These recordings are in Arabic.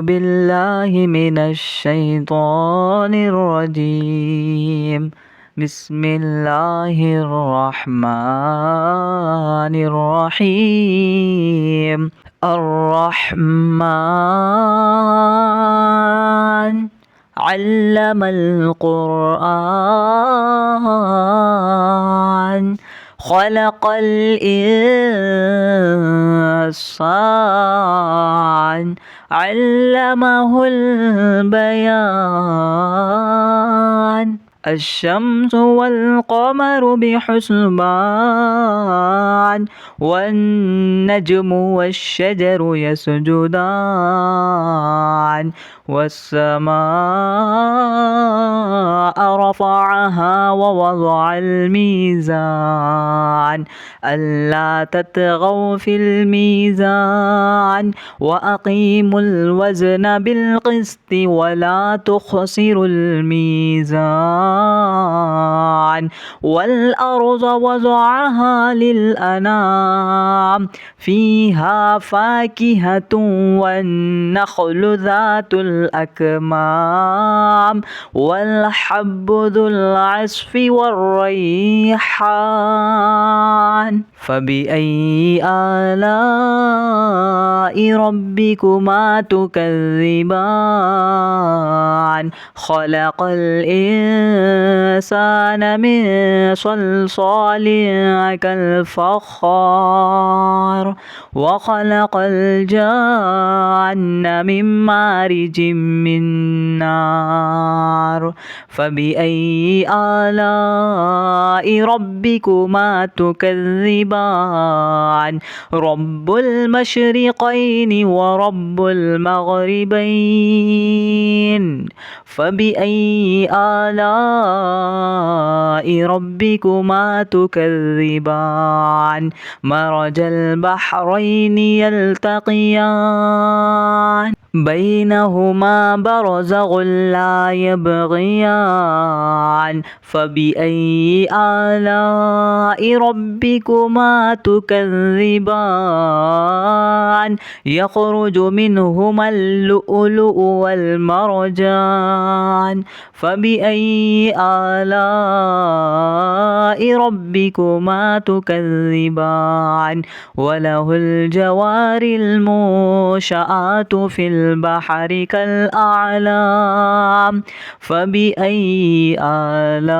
بالله من الشيطان الرجيم. بسم الله الرحمن الرحيم. الرحمن علم القرآن خلق الإنسان علمه البيان. الشمس والقمر بحسبان والنجم والشجر يسجدان والسماء رفعها ووضع الميزان ألا تطغوا في الميزان وأقيموا الوزن بالقسط ولا تخسروا الميزان. والأرض وضعها للأنام فيها فاكهة والنخل ذات الأكمام والحب ذو العصف والريحان. فبأي آلاء ربكما تكذبان؟ خلق الإنسان من صلصال كالفخار وخلق الجن من مارج من نار. فبأي آلاء ربكما تكذبان؟ رب المشرقين ورب المغربين. فبأي آلاء ربكما تكذبان؟ مرج البحرين يلتقيان بينهما برزخ لا يبغيان. فبأي آلاء ربكما تكذبان؟ يخرج منهما اللؤلؤ والمرجان. فبأي آلاء ربكما تكذبان؟ وله الجوار المنشآت في البحر كالأعلام. فبأي آلاء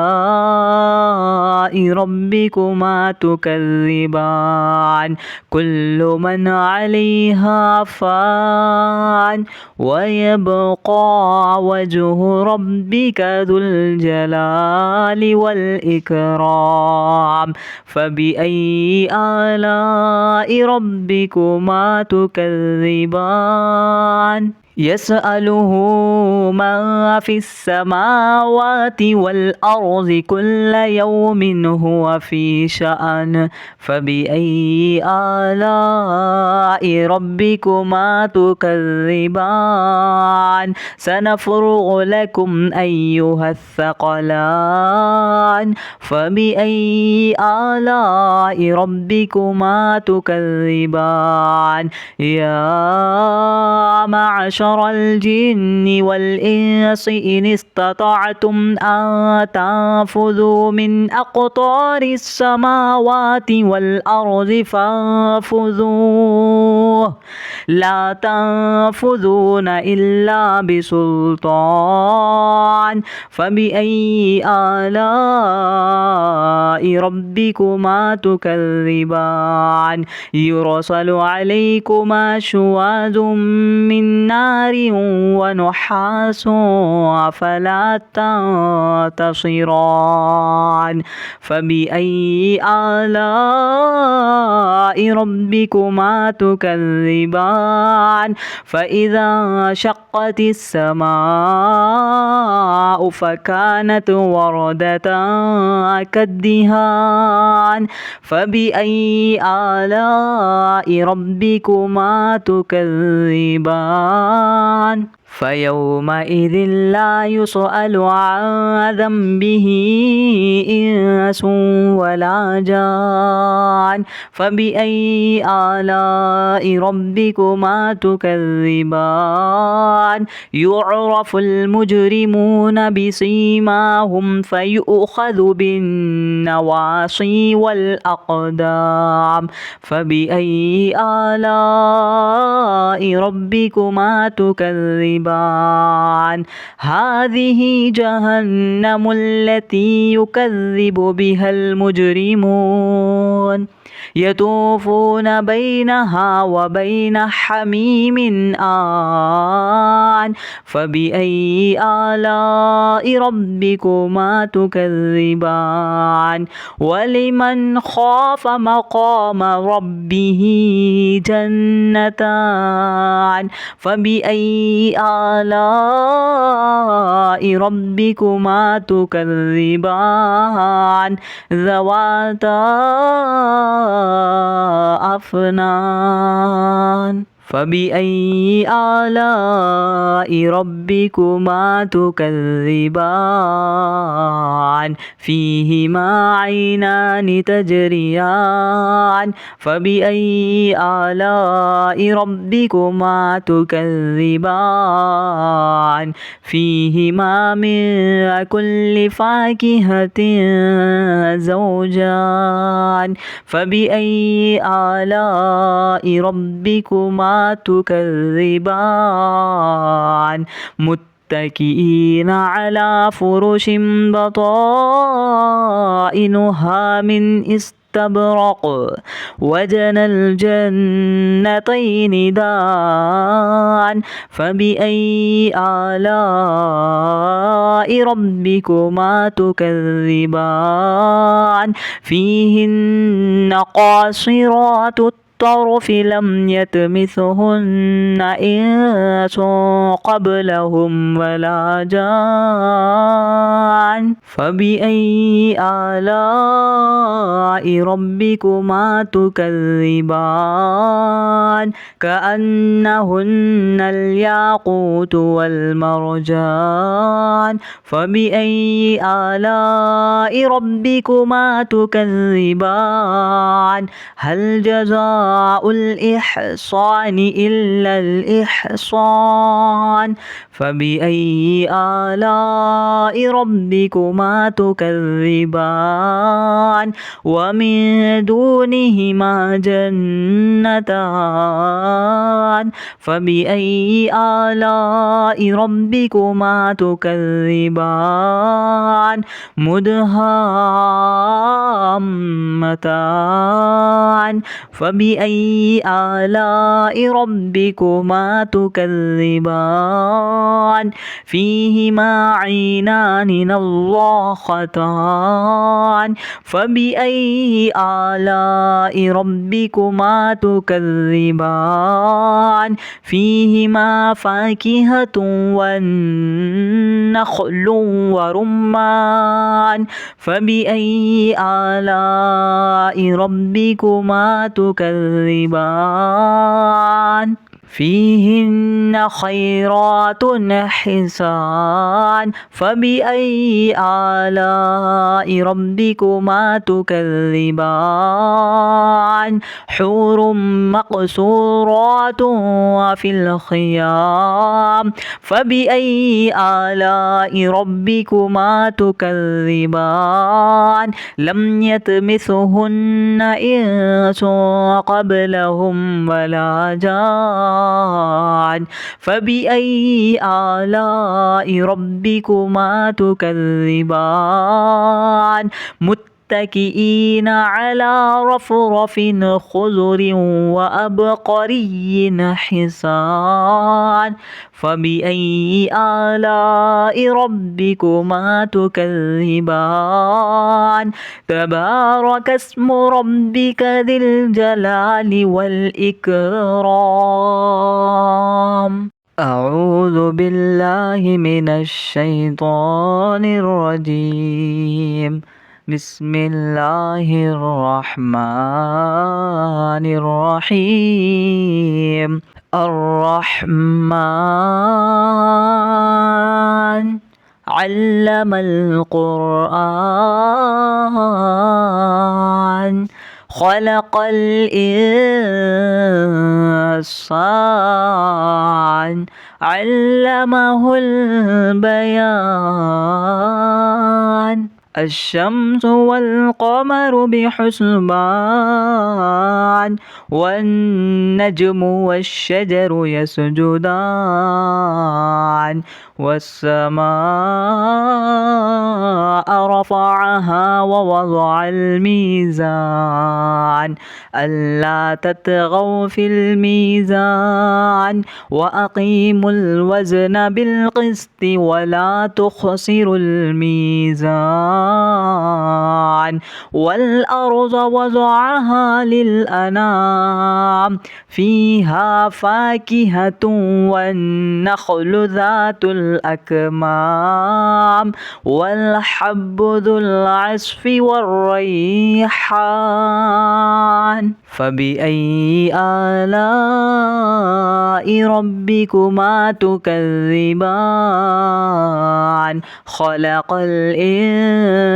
ربكما تكذبان؟ كل من عليها فان ويبقى وجه ربك ذو الجلال والإكرام. فبأي آلاء ربكما تكذبان؟ يسأله من في السماوات والأرض كل يوم هو في شأن. فبأي آلاء ربكما تكذبان؟ سنفرغ لكم أيها الثقلان. فبأي آلاء ربكما تكذبان؟ يا معشر الجن والإنس إن استطعتم أن تنفذوا من أقطار السماوات والأرض فانفذوا لا تنفذون إلا بسلطان. فبأي آلاء ربكما تكذبان؟ يرسل عليكما شواظ من نار ونحاس فلا تنتصران. فبأي آلاء ربكما تكذبان؟ فإذا شقت السماء فكانت وردة كالدهان. فبأي آلاء ربكما تكذبان؟ فيومئذ لا يسأل عن ذنبه إنس ولا جان فبأي آلاء ربكما تكذبان يعرف المجرمون بسيماهم فيؤخذ بالنواصي والأقدام فبأي آلاء ربكما تكذبان هذه جهنم التي يكذب بها المجرمون يطوفون بينها وبين حميم آن فبأي آلاء ربكما تكذبان ولمن خاف مقام ربه جنتان فبأي آلاء ربكما تكذبان ذواتا أفنان فبأي آلاء ربكما تكذبان فيهما عينان تجريان فبأي آلاء ربكما تكذبان فيهما من كل فاكهة زوجان فبأي آلاء ربكما تكذبان متكئين على فرش بطائنها من استبرق وجنى الجنتين دان فبأي آلاء ربكما تكذبان فيهن قاصرات الطرف لم يطمثهن إنس قبلهم ولا جان فبأي آلاء ربكما تكذبان كأنهن الياقوت والمرجان فبأي آلاء ربكما تكذبان هل جزاء الإحصان إلا الإحصان فبأي آلاء ربكما تكذبان ومن دونهما جنتان فبأي آلاء ربكما تكذبان مدهامتان فبأي آلاء ربكما تكذبان فيهما عينان نضاختان فبأي آلاء ربكما تكذبان فيهما فاكهة والنخل ورمان فبأي آلاء ربكما تكذبان فيهن خيرات حسان فبأي آلاء ربكما تكذبان حور مقصورات في الخيام فبأي آلاء ربكما تكذبان لم يطمثهن إنس قبلهم ولا جان فبأي آلاء ربكما تكذبان متكئين على رفرف خضر وأبقري حسان فبأي آلاء ربكما تكذبان تبارك اسم ربك ذي الجلال والإكرام أعوذ بالله من الشيطان الرجيم بسم الله الرحمن الرحيم الرحمن علم القرآن خلق الإنسان علمه البيان الشمس والقمر بحسبان والنجم والشجر يسجدان والسماء رفعها ووضع الميزان ألا تطغوا في الميزان وأقيموا الوزن بالقسط ولا تخسروا الميزان والأرض وضعها للأنام فيها فاكهة والنخل ذات الأكمام والحب ذو العصف والريحان فبأي آلاء ربكما تكذبان خلق الإنسان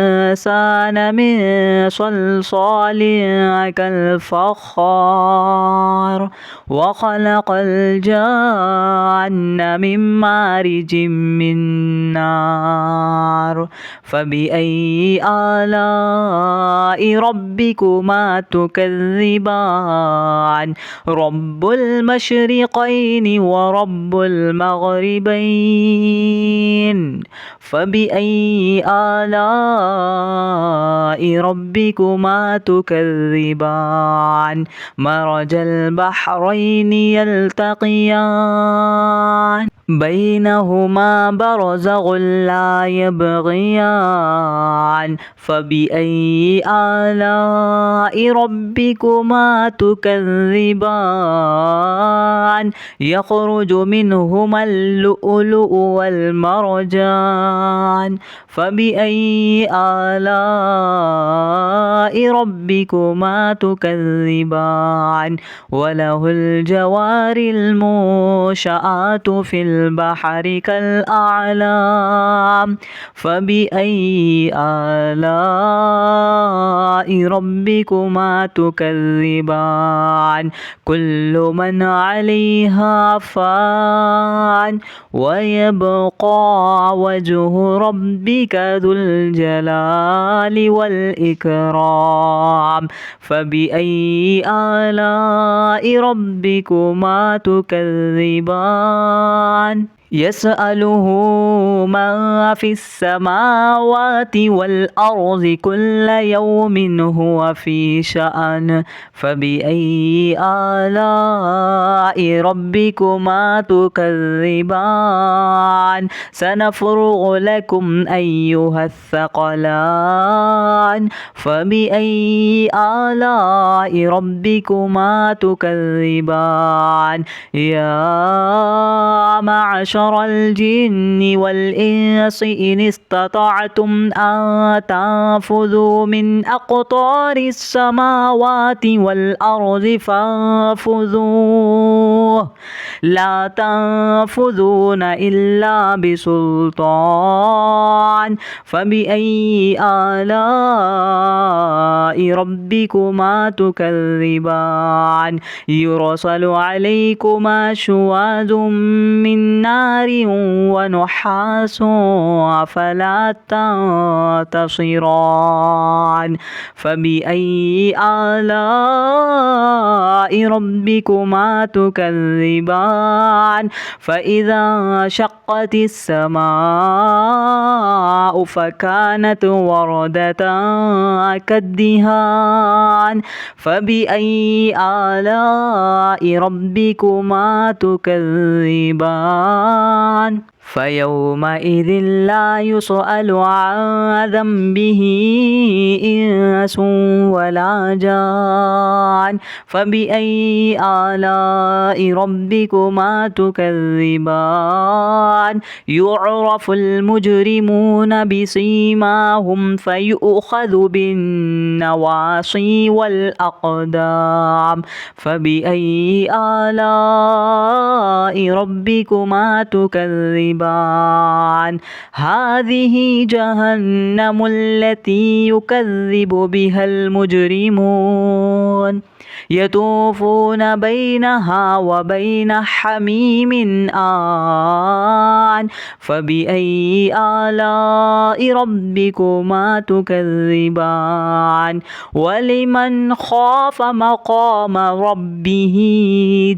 من صلصال كالفخار وخلق الجن من مارج من نار فبأي آلاء ربكما تكذبان رب المشرقين ورب المغربين فبأي آلاء ربكما تكذبان مرج البحرين يلتقيان بينهما برزخ لا يبغيان فبأي آلاء ربكما تكذبان يخرج منهما اللؤلؤ والمرجان فبأي آلاء ربكما تكذبان وله الجوار المنشآت في البحر كالأعلام فبأي آلاء ربكما تكذبان كل من عليها فان ويبقى وجه ربك ذو الجلال والإكرام فبأي آلاء ربكما تكذبان يسأله من في السماوات والأرض كل يوم هو في شأن فبأي آلاء ربكما تكذبان سنفرغ لكم أيها الثقلان فبأي آلاء ربكما تكذبان يا معشر الجن والإنس إن استطعتم أن تنفذوا من أقطار السماوات والأرض فانفذوا لا تنفذون إلا بسلطان فبأي آلاء ربكما تكذبان يرسل عليكما شواظ من نار ونحاس فلا تنتصران فبأي آلاء ربكما تكذبان فإذا شقت السماء فكانت وردة كالدهان فبأي آلاء ربكما تكذبان فيومئذ لا يسأل عن ذنبه إنس ولا جان فبأي آلاء ربكما تكذبان يعرف المجرمون بسيماهم فيؤخذ بالنواصي والأقدام فبأي آلاء ربكما تكذبان هذه جهنم التي يكذب بها المجرمون يطوفون بينها وبين حميم آن فبأي آلاء ربكما تكذبان ولمن خاف مقام ربه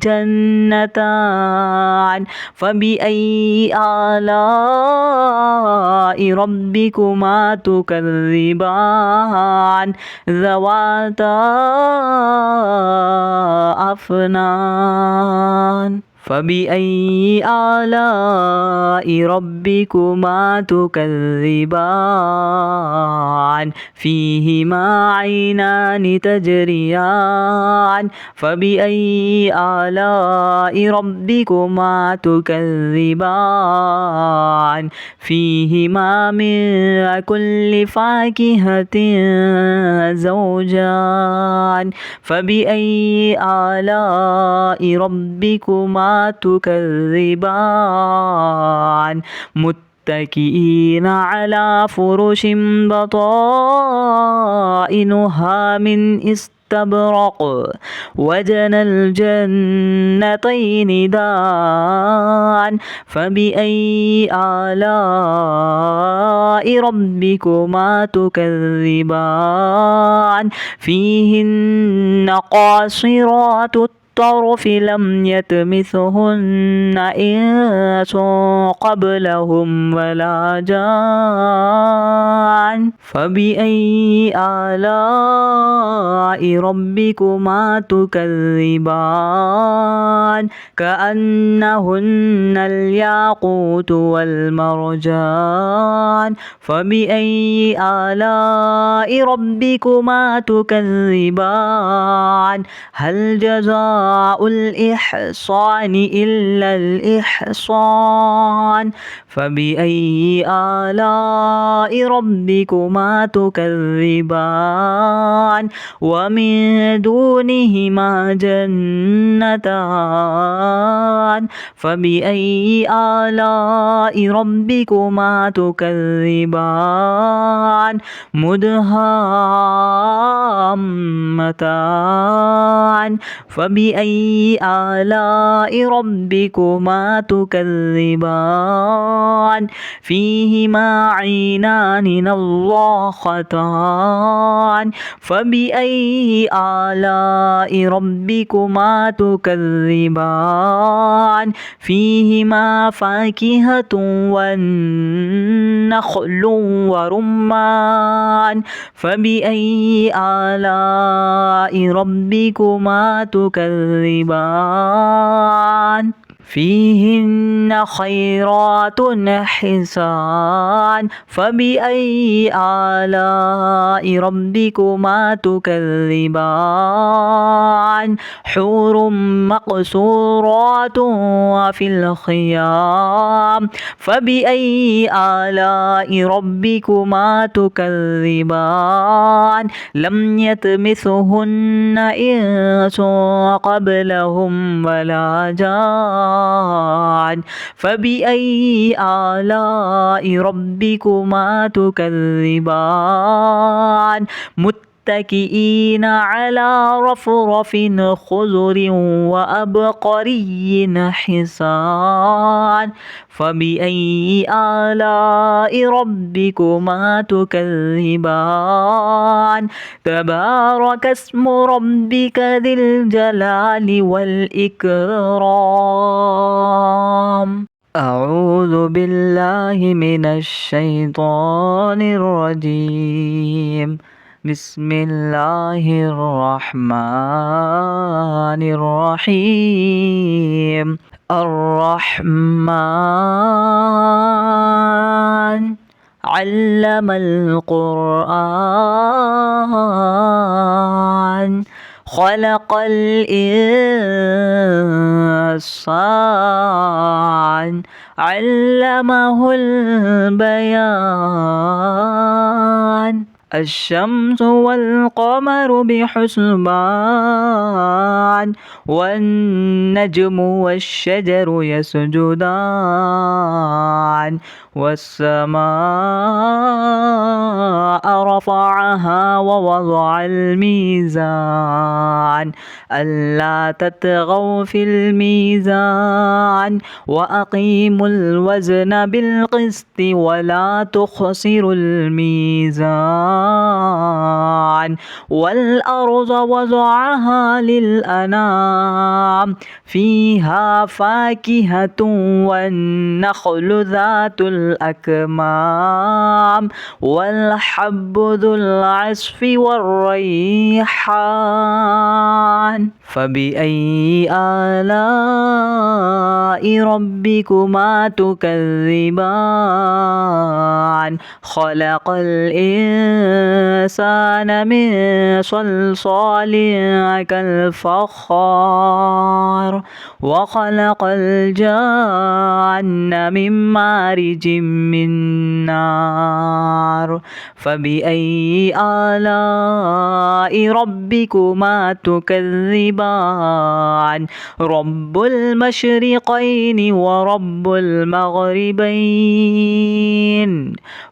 جنتان فبأي آلاء ربكما تكذبان ذواتا أفنان فبأي آلاء ربكما تكذبان فيهما عينان تجريان فبأي آلاء ربكما تكذبان فيهما من كل فاكهة زوجان فبأي آلاء ربكما تكذبان متكئين على فرش بطائنها من استبرق وجنى الجنتين دان فبأي آلاء ربكما تكذبان فيهن قاصرات الطرف لم يطمثهن إنس قبلهم ولا جان فبأي آلاء ربكما تكذبان كأنهن الياقوت والمرجان فبأي آلاء ربكما تكذبان هل جزاء الإحصان إلا الإحصان فبأي آلاء ربكما تكذبان ومن دونهما جنتان فبأي آلاء ربكما تكذبان مدهامتان فبأي آلاء ربكما تكذبان فيهما عينان نضاختان فبأي آلاء ربكما تكذبان فيهما فاكهة والنخل ورمان فبأي آلاء ربكما تكذبان فيهن خيرات حسان فبأي آلاء ربكما تكذبان حور مقصورات في الخيام فبأي آلاء ربكما تكذبان لم يطمثهن إنس قبلهم ولا جان فبأي آلاء ربكما تكذبان متكئين على رفرف خضر وأبقري حسان فبأي آلاء ربكما تكذبان تبارك اسم ربك ذي الجلال والإكرام أعوذ بالله من الشيطان الرجيم بسم الله الرحمن الرحيم الرحمن علم القرآن خلق الإنسان علمه البيان الشمس والقمر بحسبان والنجم والشجر يسجدان والسماء رفعها ووضع الميزان ألا تطغوا في الميزان وأقيموا الوزن بالقسط ولا تخسروا الميزان والأرض وضعها للأنام فيها فاكهة والنخل ذات الأكمام والحب ذو العصف والريحان فبأي آلاء ربكما تكذبان خلق الإنسان من صلصال كالفخار وخلق الجن من مارج من نار فبأي آلاء ربكما تكذبان رب المشرقين ورب المغربين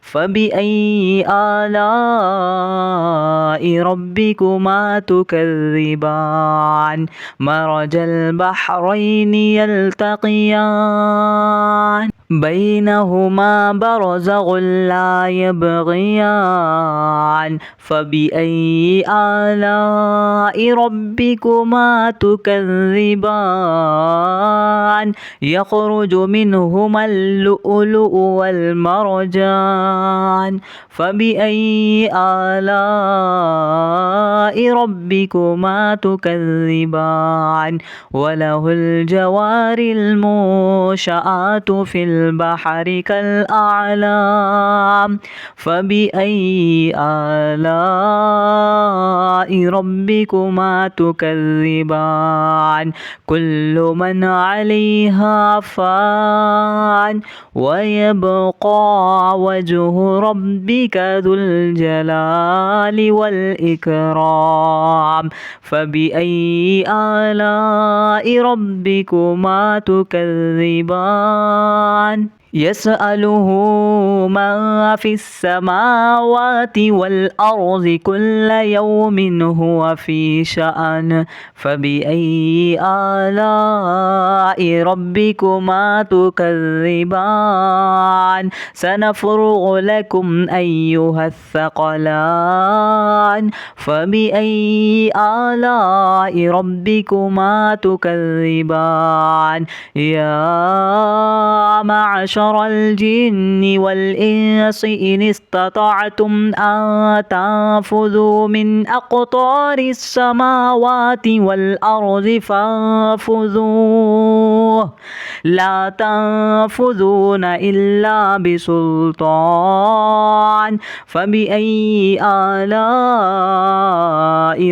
فبأي آلاء ربكما تكذبان مرج البحرين يلتقيان بينهما برزخ لا يبغيان فبأي آلاء ربكما تكذبان يخرج منهما اللؤلؤ والمرجان فبأي آلاء ربكما تكذبان وله الجوار المنشآت في البحر كالأعلام فبأي آلاء ربكما تكذبان كل من عليها فان ويبقى وجه ربك ذو الجلال والإكرام فبأي آلاء ربكما تكذبان يسأله من في السماوات والأرض كل يوم هو في شأن فبأي آلاء ربكما تكذبان سنفرغ لكم أيها الثقلان فبأي آلاء ربكما تكذبان يا معشر الجن والإنس إن استطعتم أن تنفذوا من أقطار السماوات والأرض فانفذوا لا تنفذون إلا بسلطان فبأي آلاء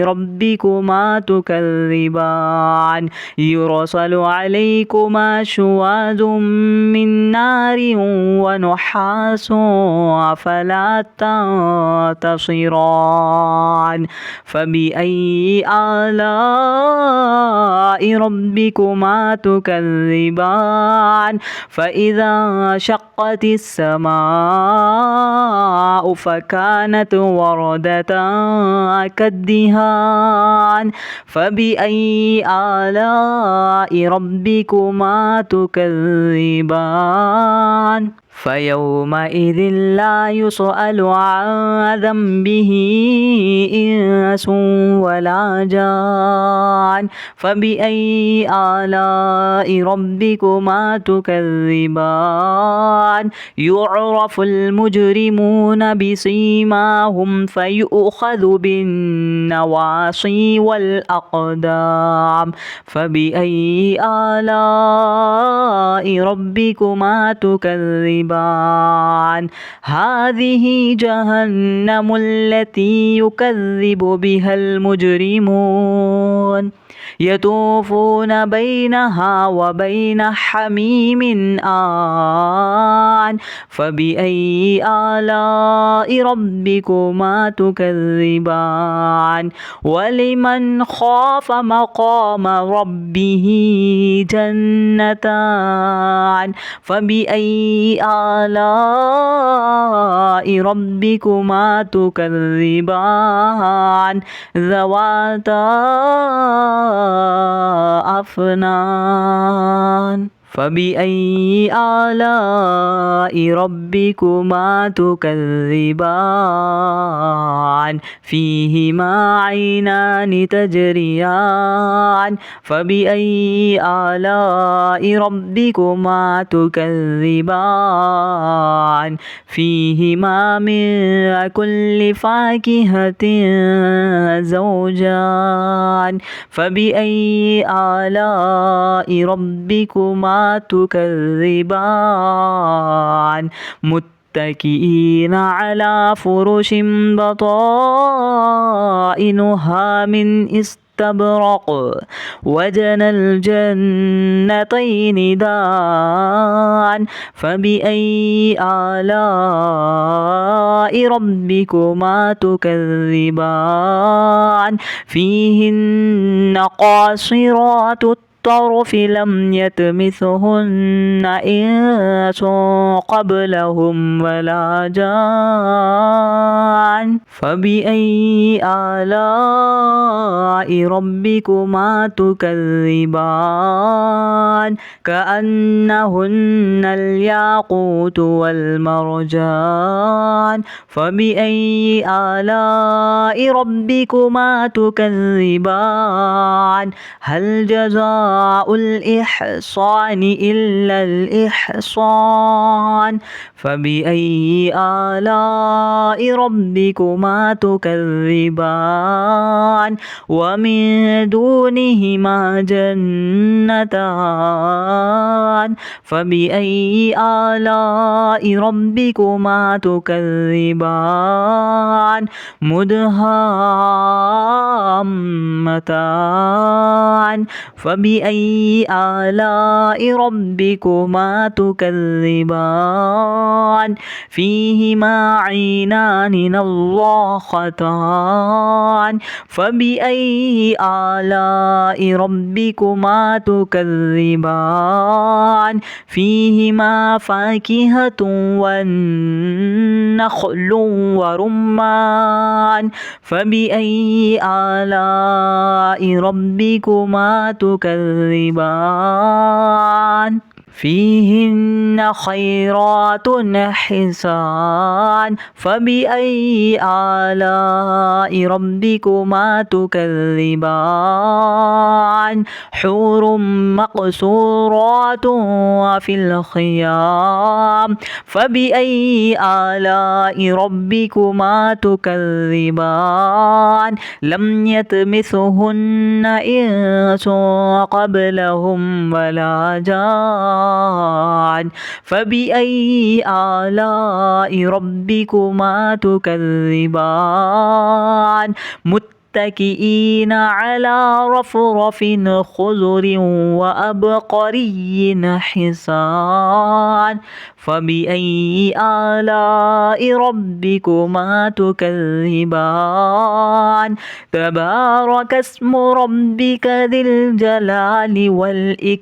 ربكما تكذبان يرسل عليكما شواظ من نار ونحاس فلا تنتصران فبأي آلاء ربكما تكذبان فإذا شقت السماء فكانت وردة كالدهان فبأي آلاء ربكما تكذبان الرحمن فيومئذ لا يسأل عن ذنبه إنس ولا جان فبأي آلاء ربكما تكذبان يعرف المجرمون بسيماهم فيؤخذ بالنواصي والأقدام فبأي آلاء ربكما تكذبان هذه جهنم التي يكذب بها المجرمون يطوفون بينها وبين حميم آن فبأي آلاء ربكما تكذبان ولمن خاف مقام ربه جنتان فبأي آلاء ربكما تكذبان ذواتا أفنان فبأي آلاء ربكما تكذبان فيهما عينان تجريان فبأي آلاء ربكما تكذبان فيهما من كل فاكهة زوجان فبأي آلاء ربكما تكذبان متكئين على فرش بطائنها من استبرق وجنى الجنتين دان فبأي آلاء ربكما تكذبان فيهن قاصرات الطرف لم يطمثهن إنس قبلهم ولا جان فبأي آلاء ربكما تكذبان كأنهن الياقوت والمرجان فبأي آلاء ربكما تكذبان هل جزاء الإحصان إلا الإحصان فبأي آلاء ربكما تكذبان ومن دونهما جنتان فبأي آلاء ربكما تكذبان مدهامتان فبأي آلاء ربكما تكذبان فيهما عينان نضاختان فبأي آلاء ربكما تكذبان فيهما فاكهة والنخل ورمان فبأي آلاء ربكما تكذبان فيهن خيرات حسان فبأي آلاء ربكما تكذبان حور مقصورات في الخيام فبأي آلاء ربكما تكذبان لم يطمثهن إنس قبلهم ولا جان فبأي آلاء ربكما تكذبان متكئين على رفرف خضر وأبقري حسان فبأي آلاء ربكما تكذبان تبارك اسم ربك ذي الجلال والإكرام